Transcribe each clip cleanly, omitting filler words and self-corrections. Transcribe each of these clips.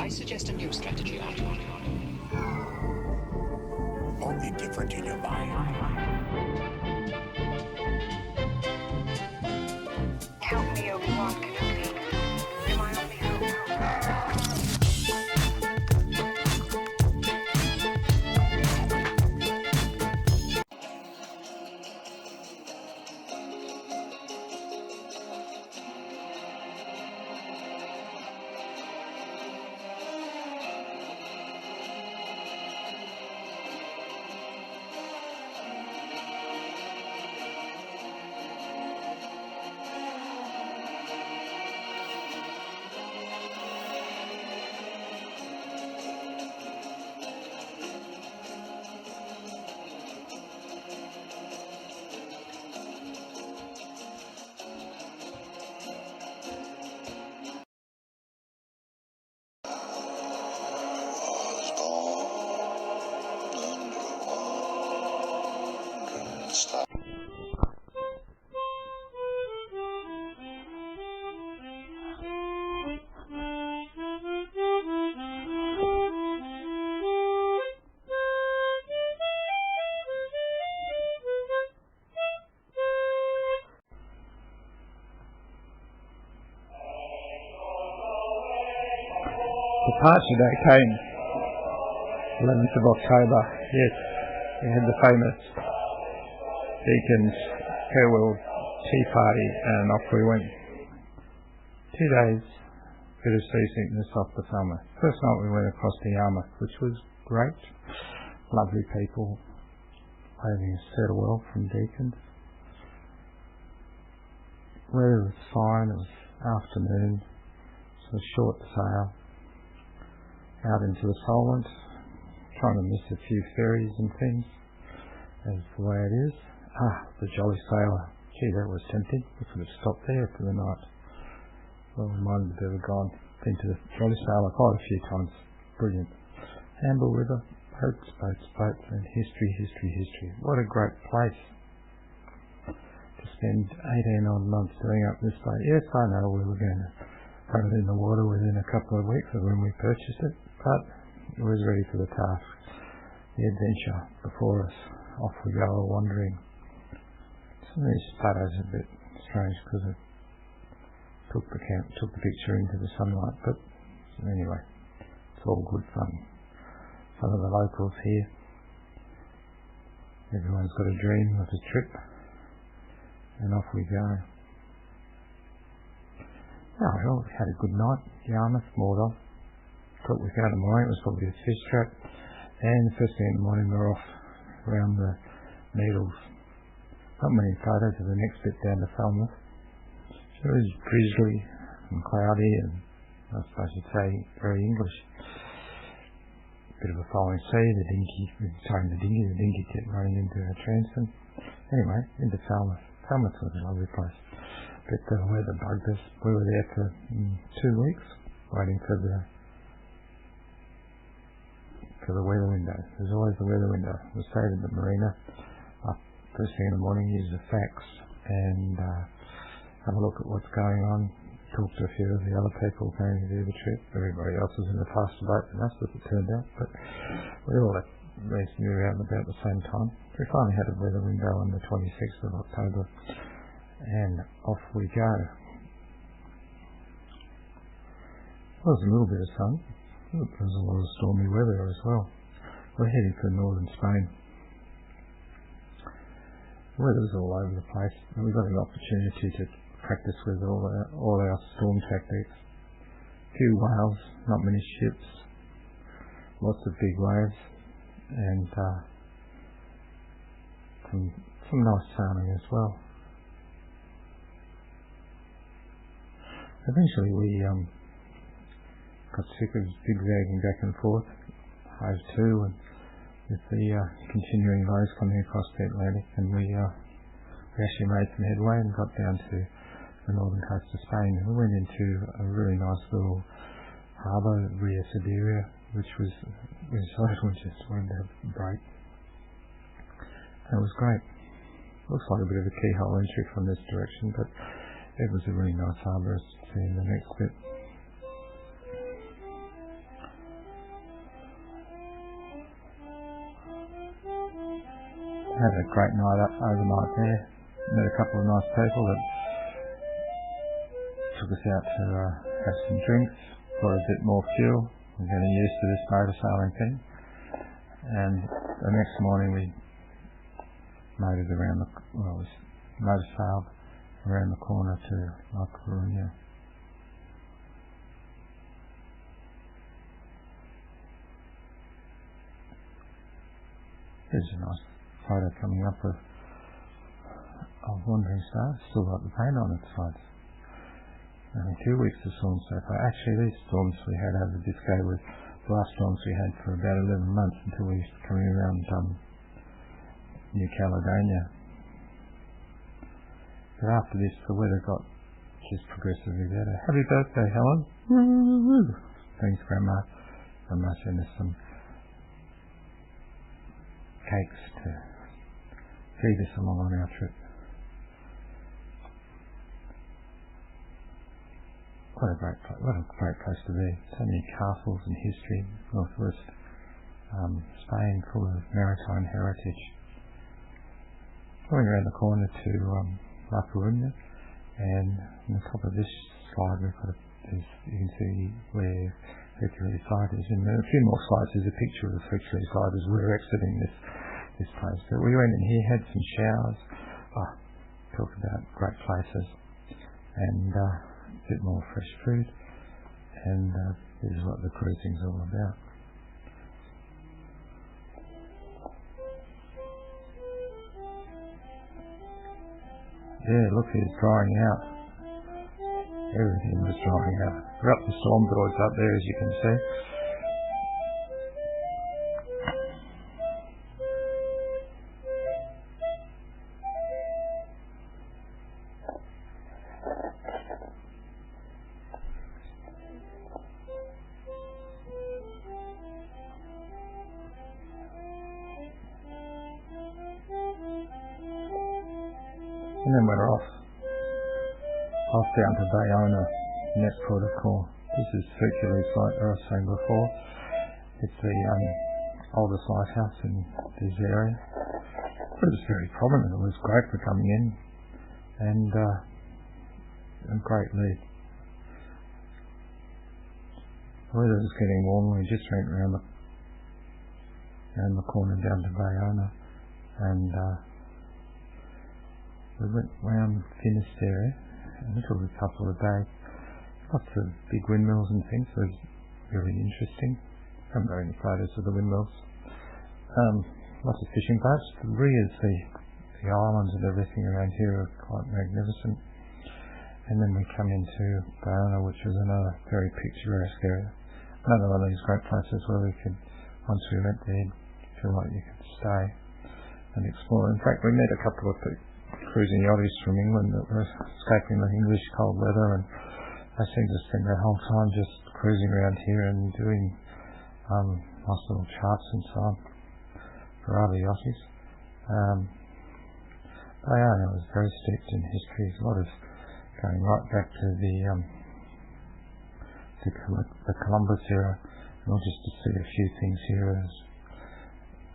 I suggest a new strategy, Arthur. Only different in your mind. Help me, Obi-Wan Kenobi. You're my only hope. Departure day came, 11th of October. Yes, we had the famous Deacon's farewell tea party, and off we went. 2 days, bit of seasickness off the summer. First night we went across to Yarmouth, which was great. Lovely people, waiting us settle well from Deacon's. Weather was fine, it was afternoon, so short sail. Out into the Solent, trying to miss a few ferries and things, as the way it is. The Jolly Sailor. Gee, that was tempting. We could have stopped there for the night. Well, we might have ever gone. Been to the Jolly Sailor quite a few times. Brilliant. Hamble River, boats, and history. What a great place to spend 18 odd months doing up this way. Yes, I know we were going to put it in the water within a couple of weeks of when we purchased it, but it was ready for the task. The adventure before us. Off we go, wandering. Some of these photos are a bit strange because it took the picture into the sunlight, but anyway, it's all good fun. Some of the locals here. Everyone's got a dream of a trip, and off we go. Oh, well, we had a good night. Yarmouth, moored off. Thought we'd go tomorrow. It was probably a fish trap. And the first thing in the morning, we're off around the Needles. Not many photos of the next bit down to Falmouth. It was drizzly and cloudy, and I suppose you'd say very English. Bit of a falling sea. The dinghy kept running into our transom. Anyway, into Falmouth. Falmouth was a lovely place. But the weather bugged us. We were there for 2 weeks, waiting for the weather window. There's always the weather window. We stayed at the marina up first thing in the morning, use the fax and have a look at what's going on. Talk to a few of the other people going to do the trip. Everybody else was in a faster boat than us, as it turned out, but we all left racing around about the same time. We finally had a weather window on the 26th of October, and off we go. There was a little bit of sun. There was a lot of stormy weather as well. We're heading for northern Spain. The weather's all over the place, and we got an opportunity to practice with all our storm tactics. Few whales, not many ships, lots of big waves, and some nice sailing as well. Eventually we got sick of zigzagging back and forth, hove to, and with the continuing lows coming across the Atlantic, and we actually made some headway and got down to the northern coast of Spain. And we went into a really nice little harbour, Ria Siberia, which was, we just wanted to have a break. And it was great. Looks like a bit of a keyhole entry from this direction, but it was a really nice harbour, as you see in the next bit. had a great night up overnight there. Met a couple of nice people that took us out to have some drinks, got a bit more fuel. I'm getting used to this motor sailing thing. And the next morning we motored around motor sailed around the corner to La Coruña. There's a nice photo coming up of Wandering Star. Still got the paint on its sides. Only 2 weeks of storms so far. Actually, these storms we had over this go were the last storms we had for about 11 months until we started coming around New Caledonia. But after this, the weather got just progressively better. Happy birthday, Helen! Woo-hoo. Thanks, Grandma. Grandma sent us some cakes to feed us along on our trip. What a great place to be. So many castles and history. Northwest Spain, full of maritime heritage. Going around the corner to La Coruña, and on the top of this slide we've got you can see where Vertue site is, and a few more slides. There's a picture of the Vertue site as we're exiting this place. But we went in here, had some showers, talk about great places, and a bit more fresh food, and this is what the cruising's all about. Yeah, look, it's drying out. Everything was drying out. We're up the storm boards up there, as you can see. And then we're off down to Bayona, next port of call. This is Vertue site that I was saying before. It's the oldest lighthouse in this area. It was very prominent. It was great for coming in, and a great lead. The weather was getting warmer. We just went around the corner down to Bayona, and we went round Finisterre, and it took a couple of days. Lots of big windmills and things. It was really interesting. I haven't got any photos of the windmills. Lots of fishing boats. The Rias, the islands and everything around here are quite magnificent. And then we come into Bayona, which is another very picturesque area. Another one of these great places where we could, once we went there, feel like you could stay and explore. In fact, we met a couple of cruising yachties from England that were escaping the English cold weather, and they seemed to spend their whole time just cruising around here and doing nice little charts and so on for other yachties. Bayona was very steeped in history. There's a lot of going right back to the Columbus era, and we'll just to see a few things here as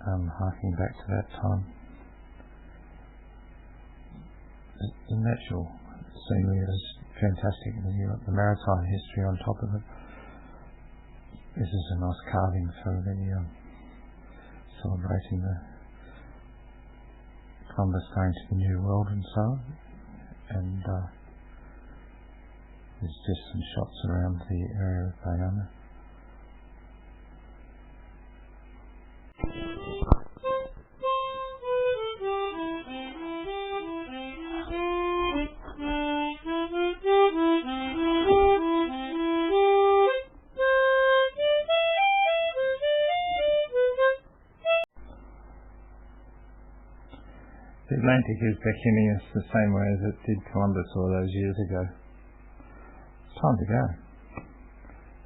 harking back to that time. The natural scenery is fantastic, and you've got the maritime history on top of it. This is a nice carving for the celebrating the Columbus going to the New World and so on. And there's just some shots around the area of Bayona. The Atlantic is beckoning us the same way as it did Columbus all those years ago. It's time to go.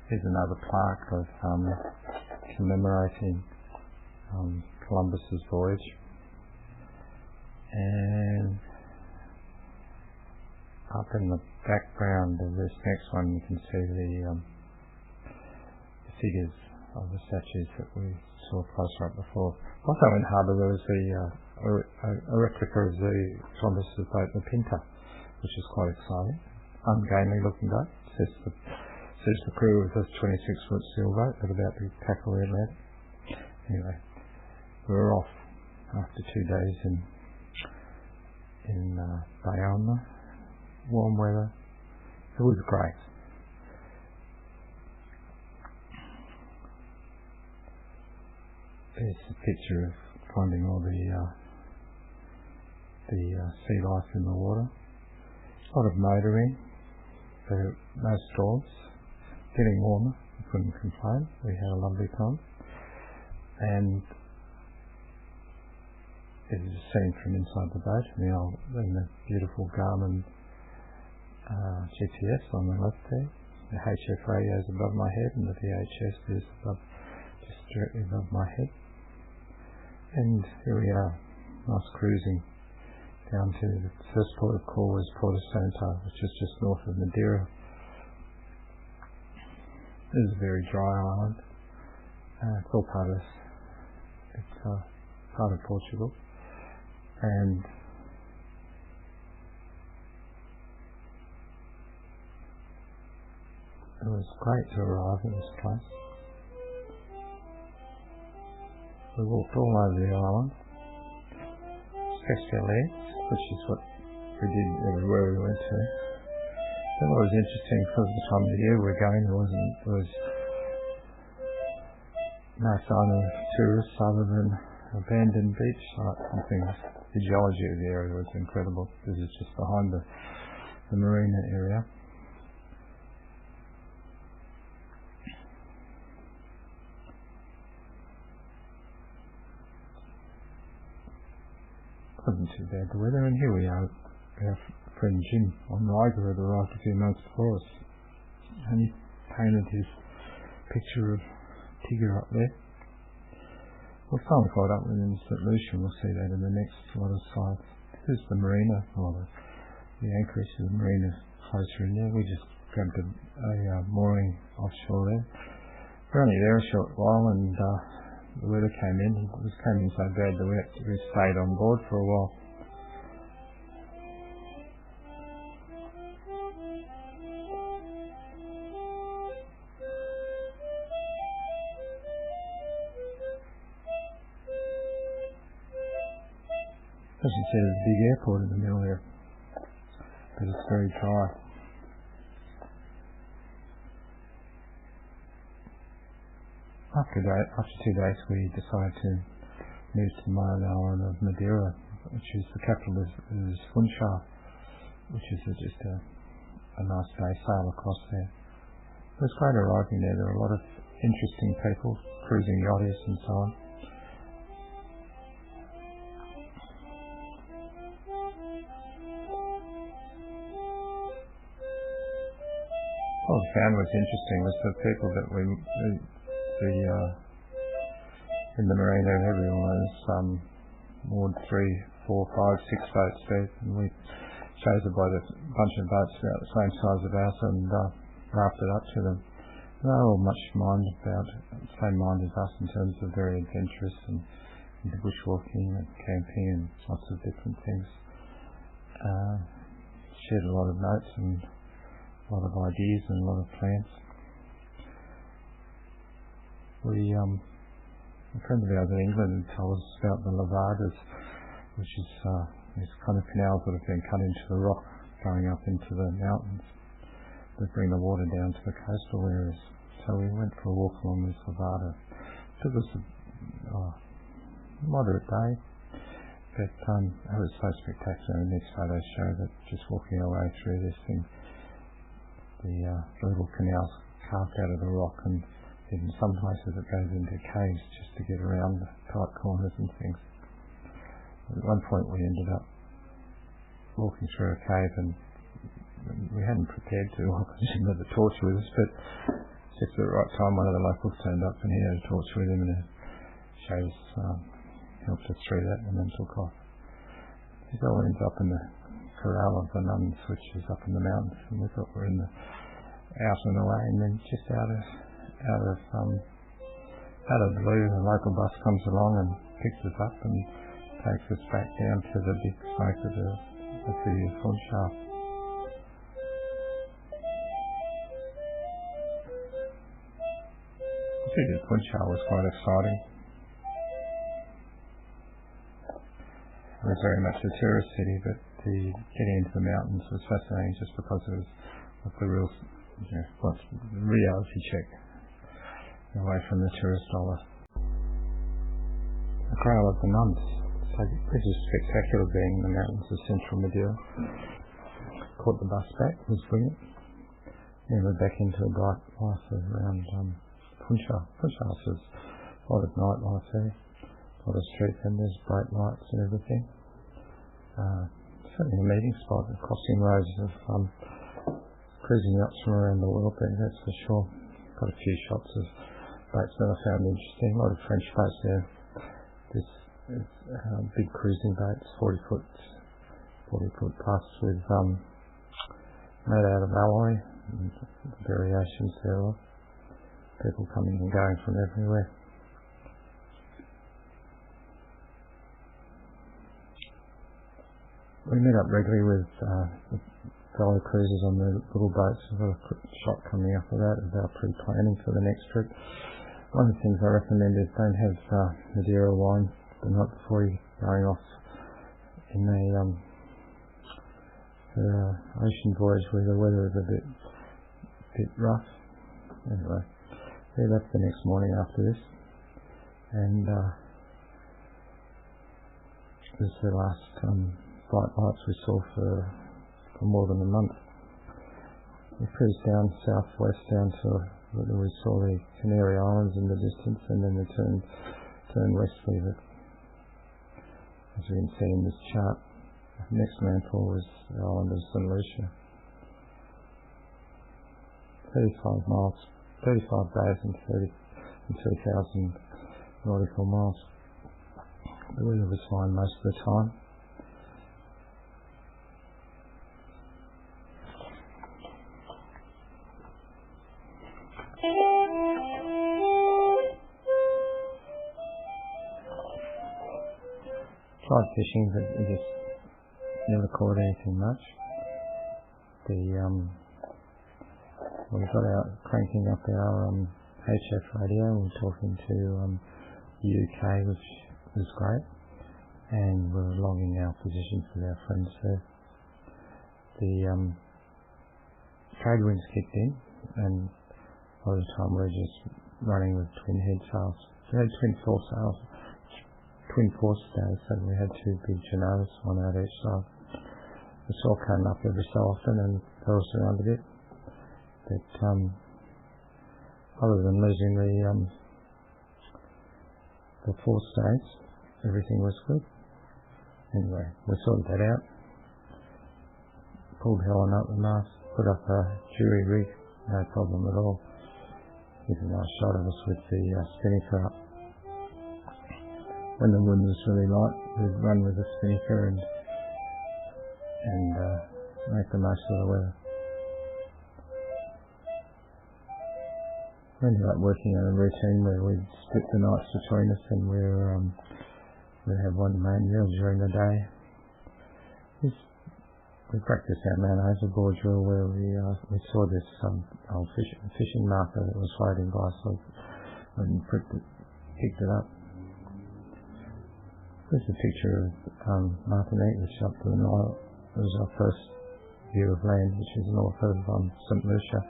Here's another plaque of commemorating Columbus's voyage. And up in the background of this next one, you can see the figures of the statues that we saw closer up before. Also in Harbour there was a a replica of the Columbus's boat, the Pinta, which is quite exciting. Ungainly looking boat. Says the crew of this 26-foot sailboat at about to tackle the Atlantic. Anyway, we were off after 2 days in Bayona. Warm weather. It was great. There's a picture of finding all the sea life in the water. A lot of motoring, but no storms. Getting warmer, we couldn't complain. We had a lovely time. And it is seen from inside the boat, in the beautiful Garmin GPS on the left there. The HF radio is above my head, and the VHS is just directly above my head. And here we are, nice cruising down to the first port of call was Porto Santo, which is just north of Madeira. This is a very dry island. It's all part of Portugal, and it was great to arrive in this place. We walked all over the island, stretched our legs, which is what we did everywhere we went to. Then what was interesting, because of the time of the year we're going, there was no sign of tourists other than abandoned beach sites and things. The geology of the area was incredible. This is just behind the marina area. Wasn't too bad the weather, and here we are. Our friend Jim on Riga had arrived a few months before us, and he painted his picture of Tigger up there. We'll finally caught up with him in St. Lucia, and we'll see that in the next lot of sites. This is the marina, the anchorage of the marina closer in there. We just grabbed a mooring offshore there. We're only there a short while, and the weather came in. It came in so bad that we stayed on board for a while. As you said, there's a big airport in the middle there, but it's very dry. After 2 days, we decided to move to the main island of Madeira, which is the capital is Funchal, which is just a nice day sail across there. It was great arriving there. There were a lot of interesting people, cruising yachties and so on. What I found was interesting was the people that in the marina, everyone was moored 3, 4, 5, 6 boats deep, and we chose a bunch of boats about the same size as ours and rafted up to them. They were all the same mind as us in terms of very adventurous and into bushwalking and camping and lots of different things. Shared a lot of notes and a lot of ideas and a lot of plans. A friend of ours in England told us about the levadas, which is these kind of canals that have been cut into the rock going up into the mountains that bring the water down to the coastal areas. So we went for a walk along this levada. It was a moderate day, but it was so spectacular. And these photos show that just walking our way through this thing, the little canals carved out of the rock, and in some places it goes into caves just to get around the tight corners and things. At one point we ended up walking through a cave, and we hadn't prepared to. We didn't have the torch with us, but just at the right time one of the locals turned up and he had a torch with him, and it helped us through that and then took off. It all ends up in the corral of the nuns, which is up in the mountains, and we thought we were out and away, and then just out of the blue, a local bus comes along and picks us up and takes us back down to the big smoke of the Funchal. I think the Funchal was quite exciting. It was very much a tourist city, but the getting into the mountains was fascinating just because it was like the real, reality check away from the tourist dollar. The Grail of the Nuns. So this is spectacular, being in the mountains of central Madeira. Caught the bus back, it was brilliant. Then we're back into a bright life around Funchal. Funchal is a lot of nightlife there, a lot of street vendors, bright lights and everything. Certainly a meeting spot, crossing rows of cruising yachts from around the world there, that's for sure. Got a few shots of boats that I found interesting, a lot of French boats there. This big cruising boats, 40 foot plus, with made out of alloy, and variations thereof. People coming and going from everywhere. We meet up regularly with fellow cruisers on the little boats. We've got a shot coming up of that, of our pre-planning for the next trip. One of the things I recommend is don't have Madeira wine the night before you're going off in a ocean voyage where the weather is a bit rough. Anyway, we left the next morning after this, and this is the last bright lights we saw for more than a month. We cruised down southwest down to where we saw the Canary Islands in the distance, and then we turned westward. As you can see in this chart, the next landfall was the island of St. Lucia. 35 miles, 35 days and 3,000 nautical miles. The weather was fine most of the time. Tried fishing, but we just never caught anything much. We got out cranking up our HF radio. We were talking to the UK, which was great, and we were logging our positions with our friends there. The trade winds kicked in, and by the time we were just running with twin head sails. We had twin forestays, so we had two big Genoas, one out each side. The sail came up every so often and fell us around a bit. But other than losing the forestays, everything was good. Anyway, we sorted that out. Pulled Helen up the mast, put up a jury rig, no problem at all. Give a nice shot of us with the spinnaker up. When the wind was really light, we'd run with the spinnaker and make the most of the weather. We ended up working on a routine where we'd split the nights between us, and we'd have one main meal during the day. We practiced our man overboard drill where we saw this old fishing marker that was floating by, so we picked it up. This is a picture of Martinique, which is up to the Nile. It was our first view of land, which is north of St. Lucia.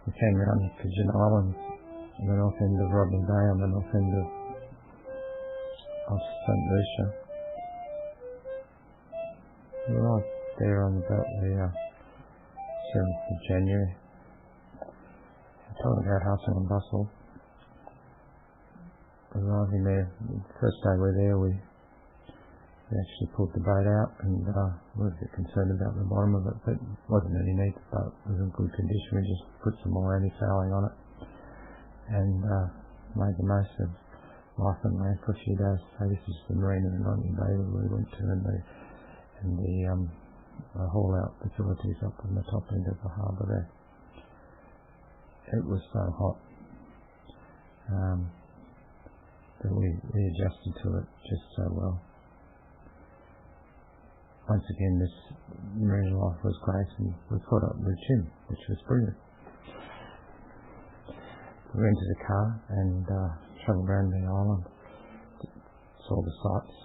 We came around Pigeon Island on the north end of Rodney Bay, on the north end of St. Lucia. We arrived there on about the 7th of January. Talking about hustle and bustle. Arriving there, the first day we were there, we actually pulled the boat out, and we were a bit concerned about the bottom of it, but it wasn't any need. The boat was in good condition. We just put some more anti-fouling on it and made the most of life on land for a few days. So this is the marina in Rodney Bay that we went to, and the haul out facilities up on the top end of the harbour there. It was so hot that we adjusted to it just so well. once again, this marine life was great, and we caught up with Jim, which was brilliant. We rented a car and travelled around the island, saw the sights,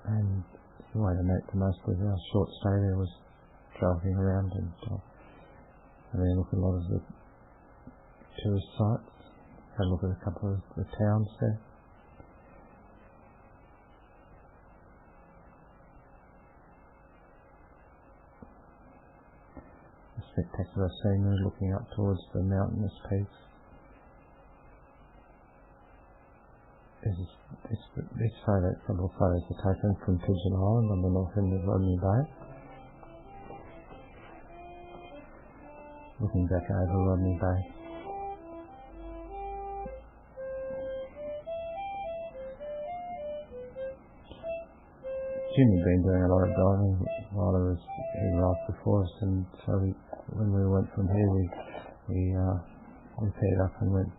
and the way to make the most of our short stay there was driving around and having a look at a lot of the tourist sites, had a look at a couple of the towns there. A spectacular scenery looking up towards the mountainous peaks. These photos, several photos are taken from Pigeon Island on the north end of Rodney Bay. Looking back over Rodney Bay. Jim had been doing a lot of diving while he arrived before us, and so when we went from here, we paired up and went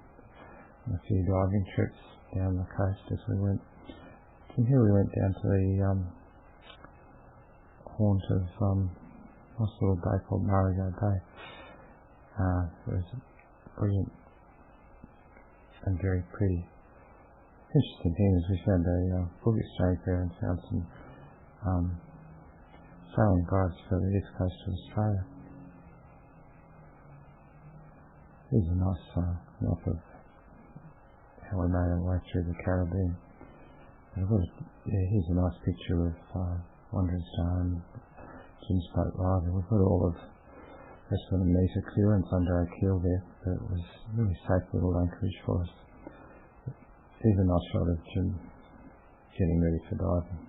on a few diving trips down the coast as we went. From here we went down to the haunt of a nice little bay called Marigo Bay. It was brilliant and very pretty. Interesting thing is we found a book exchange there and found some sailing guides for the east coast of Australia. These are nice map of how we made our way through the Caribbean. Here's a nice picture of Wandering Star and Jim's boat ride. We've got all of less than a metre clearance under our keel there, but it was really safe little anchorage for us. Here's a nice shot of Jim getting ready for diving.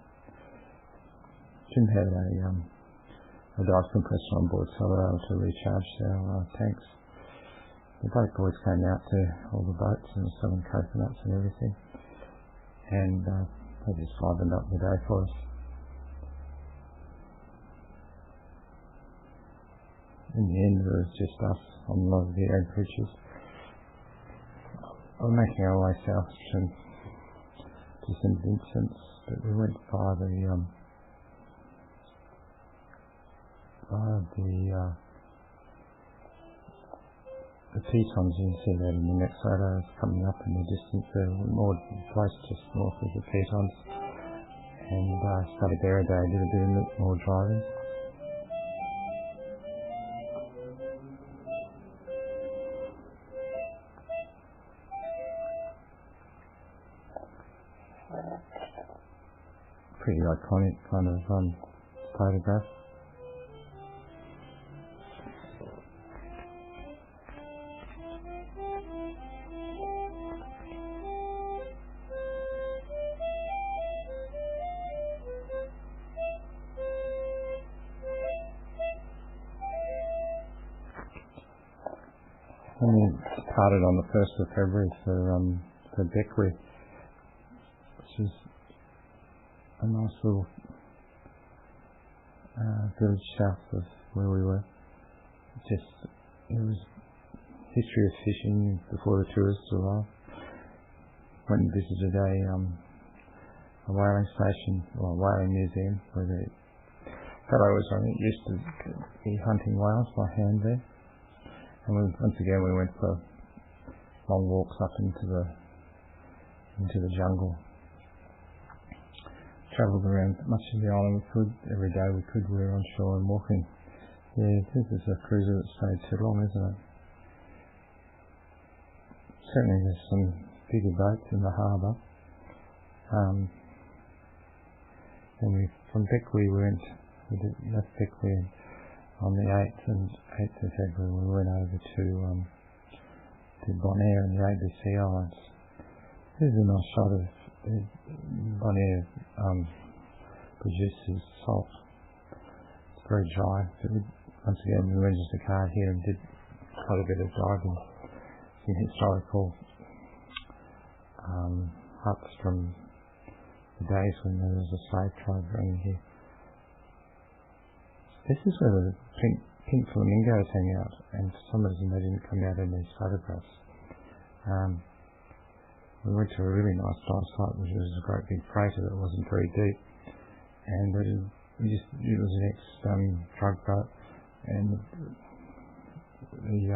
Jim had a dive compressor on board, so we were able to recharge our tanks. The boat boys came out to all the boats and were selling coconuts and everything, and they just livened up the day for us. In the end, it was just us on a lot of the anchorages. We were making our way south to St Vincent's, but we went by the Tetons. You can see that in the next photo is coming up in the distance there, more place just north of the Tetons, and started there a day, did a bit more driving. Pretty iconic kind of photograph. And we departed on the 1st of February for Beckwith, which is a nice little village south of where we were. It was history of fishing before the tourists arrived. Went and visited a whaling station, or a whaling museum, where the fellow was used to be hunting whales by hand there. And once again we went for long walks up into the jungle. Travelled around much of the island we could. Every day we could, we were on shore and walking. Yeah, this is a cruiser that stayed too long, isn't it? Certainly there's some bigger boats in the harbour. And from Beckwith we left Beckwith on the 8th of February. We went over to Bonaire and the ABC Islands. This is a nice shot of Bonaire produces salt. It's very dry. But once again, we rented a car here and did quite a bit of diving. Some historical huts from the days when there was a slave trade running here. This is where the pink flamingos hang out, and for some reason they didn't come out in these photographs. We went to a really nice dive site, which was a great big freighter that wasn't very deep, and it was an ex-drug boat, and they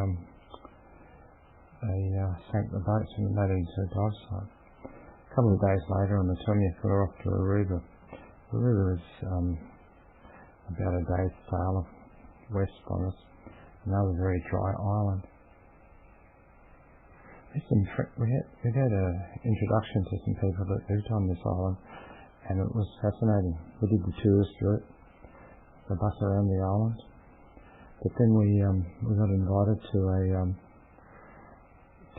sank the boats and made it into a dive site. A couple of days later, on the 20th, we were off to Aruba. Aruba is about a day's sail west from us, another very dry island. We had an introduction to some people that lived on this island, and it was fascinating. We did the tourist route, the bus around the island, but then we got invited to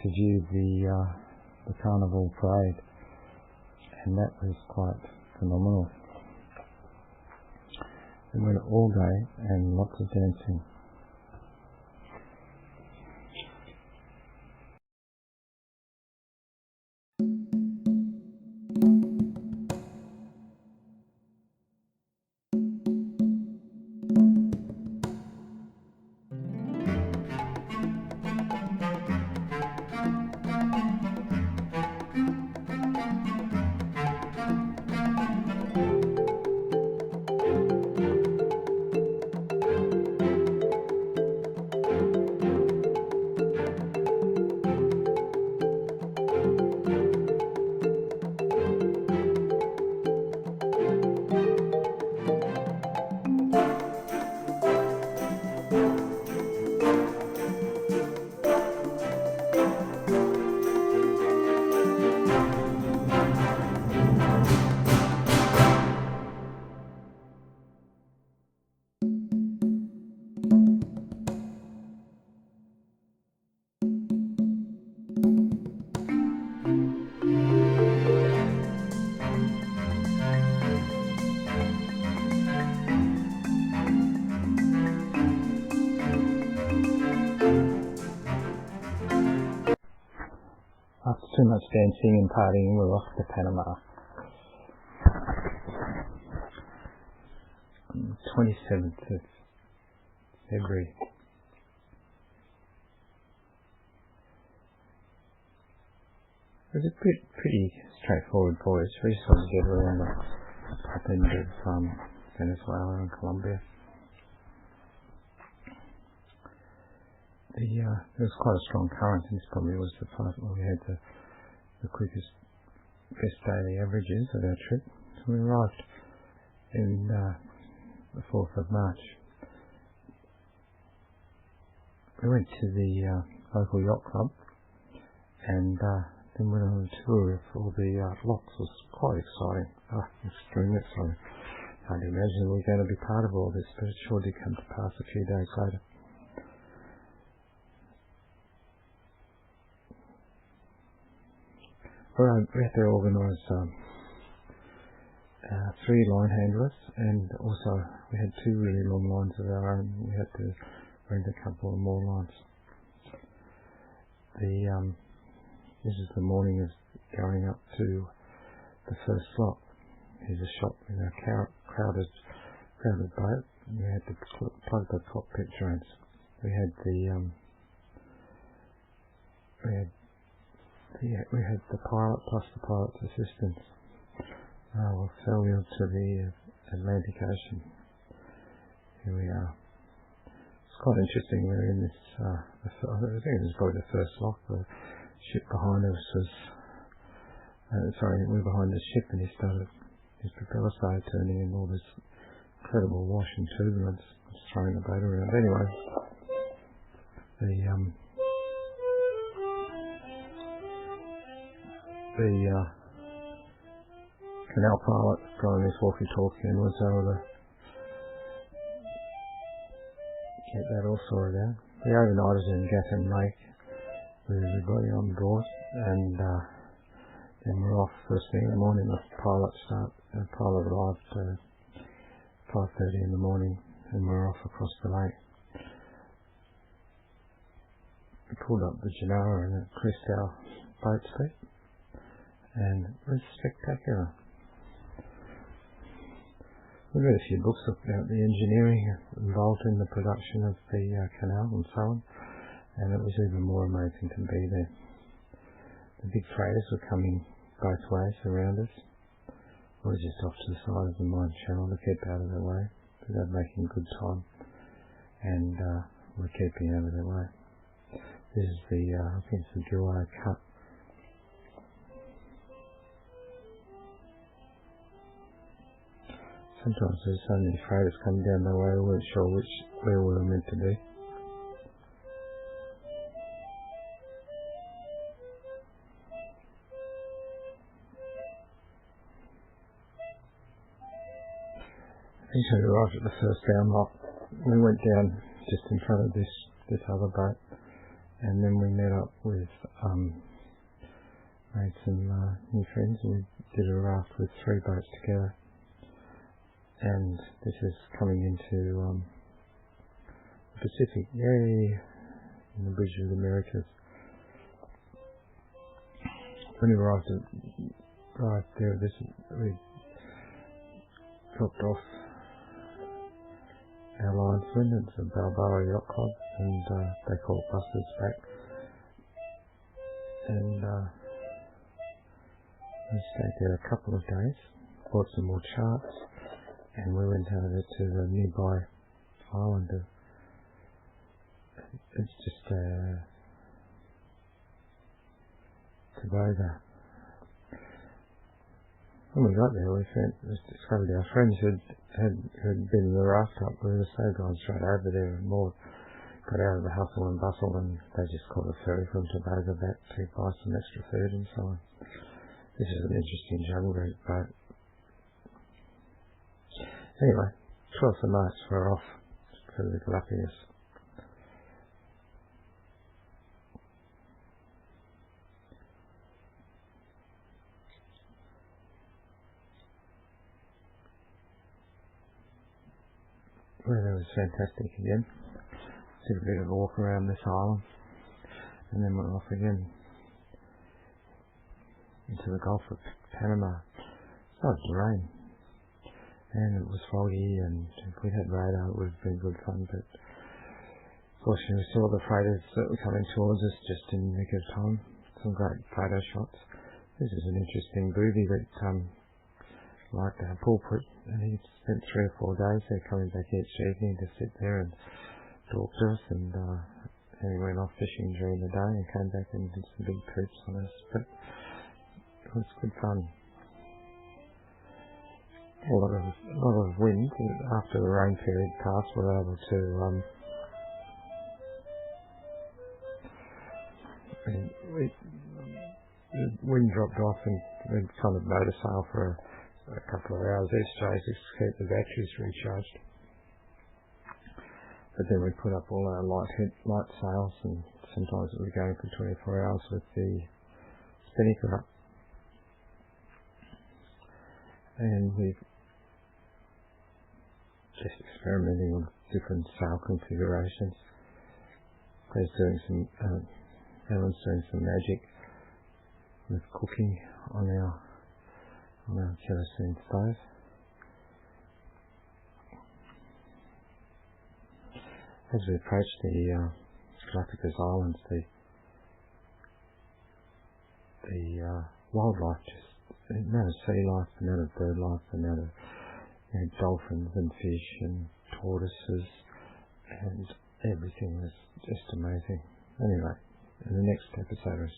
to view the carnival parade, and that was quite phenomenal. We went all day and lots of dancing. After too much dancing and partying, we're off to Panama. 27th of February. It was a pretty straightforward voyage. We just wanted to get around the top end of Venezuela and Colombia. There was quite a strong current, and this probably was the part where we had the quickest, best daily averages of our trip. So we arrived in the 4th of March. We went to the local yacht club, and then went on a tour of all the locks. It was quite exciting. Extremely exciting. Can't imagine we were going to be part of all this, but it sure did come to pass a few days later. We had to organise 3 line handlers, and also we had 2 really long lines of our own. We had to rent a couple of more lines. This is the morning of going up to the first slot. Here's a shot with a crowded boat. We had to plug the cockpit drains. We had the pilot plus the pilot's assistants. We'll sail you to the Atlantic Ocean. Here we are. It's quite interesting. We're in this. I think it was probably the first lock. The ship behind us was. We're behind the ship, and his propeller started turning, and all this incredible wash and turbulence was throwing the boat around. Anyway, the canal pilot throwing his walkie-talkie and was able to get that all sorted out. We overnighted in Gaffin Lake with everybody on board, and then we're off first thing in the morning. The pilot arrived at 5:30 in the morning, and we're off across the lake. We pulled up the Genoa and it pressed our boat speed, and it was spectacular. We read a few books about the engineering involved in the production of the canal and so on, and it was even more amazing to be there. The big freighters were coming both ways around us, we're just off to the side of the mine channel to keep out of their way. They're making good time, and we're keeping out of their way. This is the, I think it's the Gillar Cut. Sometimes there's so many freighters coming down the way, we weren't sure where we were meant to be. Eventually we arrived at the first downlock. We went down just in front of this other boat, and then we met up with made some new friends, and we did a raft with 3 boats together. And this is coming into the Pacific, yay, in the Bridge of the Americas. When we arrived right there, we dropped off our linesman. It's a Balboa Yacht Club, and they call buses back. And we stayed there a couple of days, bought some more charts, and we went over to the nearby island of, it's just Tobago. When we got there, we discovered our friends who had been in the raft up. We were so gone straight over there, and more got out of the hustle and bustle, and they just caught a ferry from Tobago back to buy some extra food and so on. This is an interesting jungle route boat. Anyway, 12th of March, we're off for the Galapagos. Weather was fantastic again. Did a bit of a walk around this island, and then we're off again into the Gulf of Panama. It started to rain, and it was foggy, and if we'd had radar it would have been good fun, but fortunately we saw the freighters that were coming towards us just in the nick of time. Some great photo shots. This is an interesting booby that liked our pulpit, and he spent 3 or 4 days there, coming back each evening to sit there and talk to us, and he went off fishing during the day and came back and did some big poops on us, but it was good fun. A lot of wind. After the rain period passed, we were able to the wind dropped off, and we kind of motor sail for a couple of hours each day to keep the batteries recharged. But then we put up all our light sails, and sometimes we were going for 24 hours with the spinnaker up. And we've just experimenting with different sail configurations. Helen's doing some magic with cooking on our kerosene stove. As we approach the Galapagos Islands, the wildlife, just the amount of sea life, the amount of bird life, the amount of dolphins and fish and tortoises and everything was just amazing. Anyway, in the next episode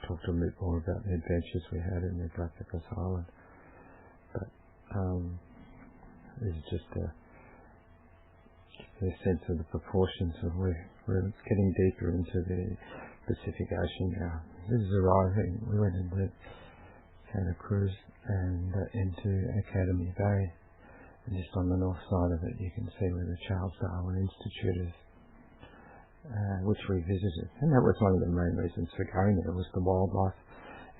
I'll talk a bit more about the adventures we had in the Galapagos Island. But this is just a sense of the proportions of we're getting deeper into the Pacific Ocean now. This is arriving. We went into Santa Cruz and into Academy Bay, and just on the north side of it you can see where the Charles Darwin Institute is, which we visited, and that was one of the main reasons for going there, was the wildlife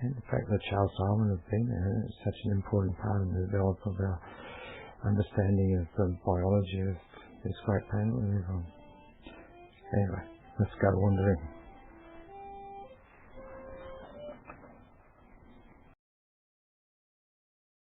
and the fact that Charles Darwin had been there. It's such an important part of the development of our understanding of the biology of this great planet we live on. Anyway, let's go wandering.